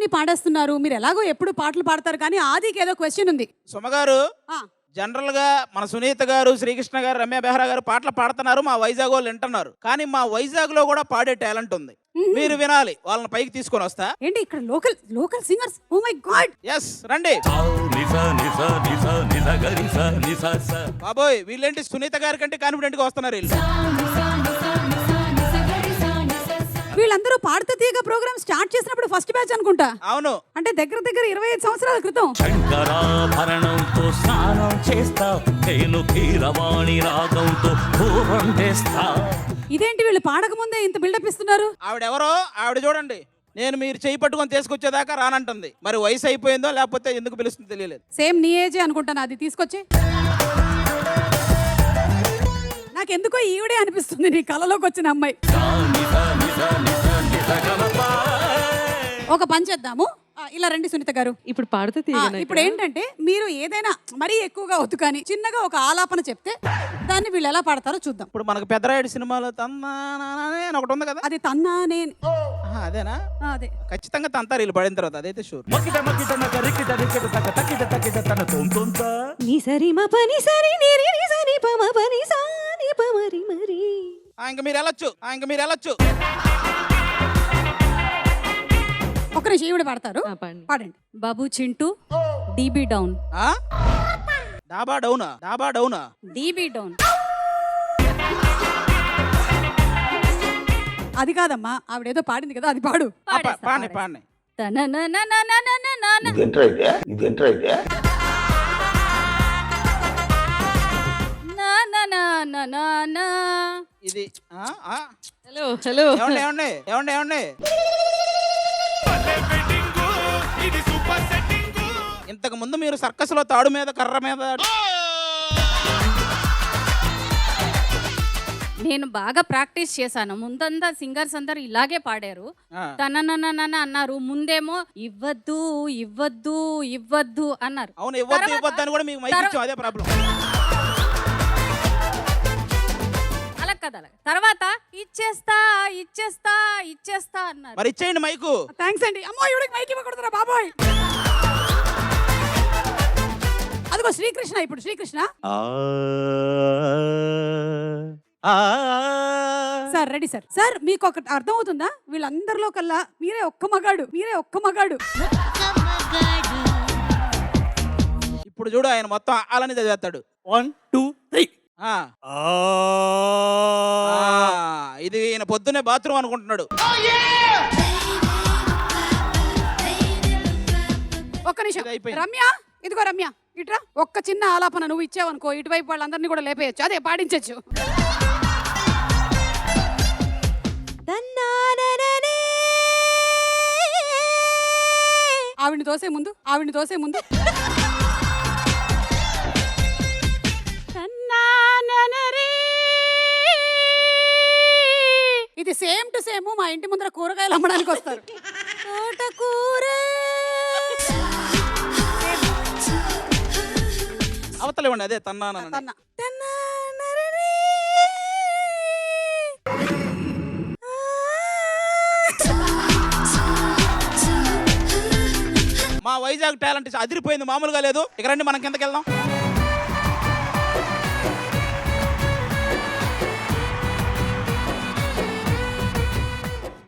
పాటలన్నీ పాడేస్తున్నారు, మీరు ఎలాగో ఎప్పుడు పాటలు పాడతారు, కానీ ఆదికి ఏదో క్వశ్చన్ ఉంది. సుమగారు జనరల్ గా మన సునీత గారు, శ్రీకృష్ణ గారు, రమ్య బెహ్రా గారు పాటలు పాడుతున్నారు, మా వైజాగ్ వాళ్ళు వింటున్నారు. కానీ మా వైజాగ్ లో కూడా పాడే టాలెంట్ ఉంది, మీరు వినాలి. వాళ్ళని పైకి తీసుకొని వస్తా. ఏంటి ఇక్కడ local singers? Oh my God. Yes రండి బాబోయ్. వీళ్ళేంటి సునీత గారి కంటే కాన్ఫిడెంట్ గా వస్తున్నారు వీళ్ళు. వీళ్ళందరూ పాడుతూ తీగ ప్రోగ్రామ్ స్టార్ట్ చేసినప్పుడు ఫస్ట్ బ్యాచ్ అనుకుంటా. అవును, అంటే దగ్గర 25 సంవత్సరాల క్రితం. శంకరాభరణంతో స్నానం చేస్తా, నేను కీరవాణి రాగంతో పూర్వం చేస్తా. ఇదేంటి వీళ్ళు పాడక ముందే ఇంత బిల్డప్ ఇస్తున్నారు? ఆవిడెవరో ఆవిడ చూడండి. నేను మీరు చేయి పట్టుకొని తీసుకొచ్చేదాకా రానంటుంది. మరి వయసు అయిపోయిందో లేకపోతే ఎందుకు పిలుస్తుందో తెలియలేదు. సేమ్ నీ ఏజే అనుకుంటాను. అది తీసుకొచ్చి నాకెందుకో ఈవిడే అనిపిస్తుంది, నీ కళలోకి వచ్చిన అమ్మాయి. ఒక పని చేద్దాము, ఇలా రండి సునీత గారు. ఇప్పుడు పాడితే ఇప్పుడు ఏంటంటే మీరు ఏదైనా మరీ ఎక్కువగా వద్దు, కానీ చిన్నగా ఒక ఆలాపన చెప్తే దాన్ని వీళ్ళు ఎలా పాడతారో చూద్దాం. ఇప్పుడు మనకు పెద్దరాయుడు సినిమాలో తన్నానే అని ఒకటి ఉంది కదా, అది తన్నానే. అదేనా? అదే ఖచ్చితంగా తంతారు వీళ్ళు పడిన తర్వాత, అదైతే షూర్. నీ సరి మ పని సరి నీ రి ని సరి ప మ పని సా ని ప మరి మరి. ఇంకా మీరు వెళ్ళొచ్చు. ఒక్క నిమిషం, ఈవిడ పాడతారు. పాడండి. బాబు చింటూ డీబీ డౌన్. డాబా డౌనా డీబీ డౌన్. అది కాదమ్మా, ఆవిడేదో పాడింది కదా, అది పాడు. పాడిని. ఇది హలో ఏమండి ఇంతకు ముందు మీరు సర్కస్ లో తాడు మీద కర్ర మీద నేను బాగా ప్రాక్టీస్ చేశాను. ముందంతా సింగర్స్ అందరు ఇలాగే పాడారు, తననన అన్నారు. ముందేమో ఇవ్వద్దు ఇవ్వద్దు ఇవ్వద్దు అన్నారు. అవును, ఇవ్వద్దు అని కూడా మీకు మైక్ ఇచ్చాం, అదే ప్రాబ్లం. అలా కదా, తర్వాత ఇచ్చేస్తా ఇచ్చేస్తా ఇచ్చేస్తా అన్నారు. మరి ఇచ్చేయండి మైకు. థ్యాంక్స్ అండి. అమ్మో, ఇవిడికి మైక్ ఇవ్వకూడదురా బాబోయ్. అదిగో శ్రీకృష్ణ. ఇప్పుడు Srikrishna sir ready sir. Sir మీకు ఒకటి అర్థం అవుతుందా? వీళ్ళందరిలో కల్లా మీరే ఒక్క మగాడు. ఇప్పుడు చూడు, ఆయన మొత్తం అలానే చదివేస్తాడు. 1 2 3. ఇది ఈయన పొద్దునే బాత్రూమ్ అనుకుంటున్నాడు. ఒక్క నిమిషం రమ్య, ఇదిగో రమ్య ఇట్రా. ఒక్క చిన్న ఆలాపన నువ్వు ఇచ్చావనుకో, ఇటువైపు వాళ్ళందరినీ కూడా లేపేయచ్చు, అదే పాడించచ్చు. ఆవిడ్ని తోసే ముందు ఇది సేమ్ టు సేమ్ మా ఇంటి ముందర కూరగాయలు అమ్మడానికి వస్తారు. అవతలేవండి, అదే తన్నాన. మా వైజాగ్ టాలెంట్ అదిరిపోయింది, మామూలుగా లేదు. ఇక రండి, మనం కిందకి వెళ్దాం.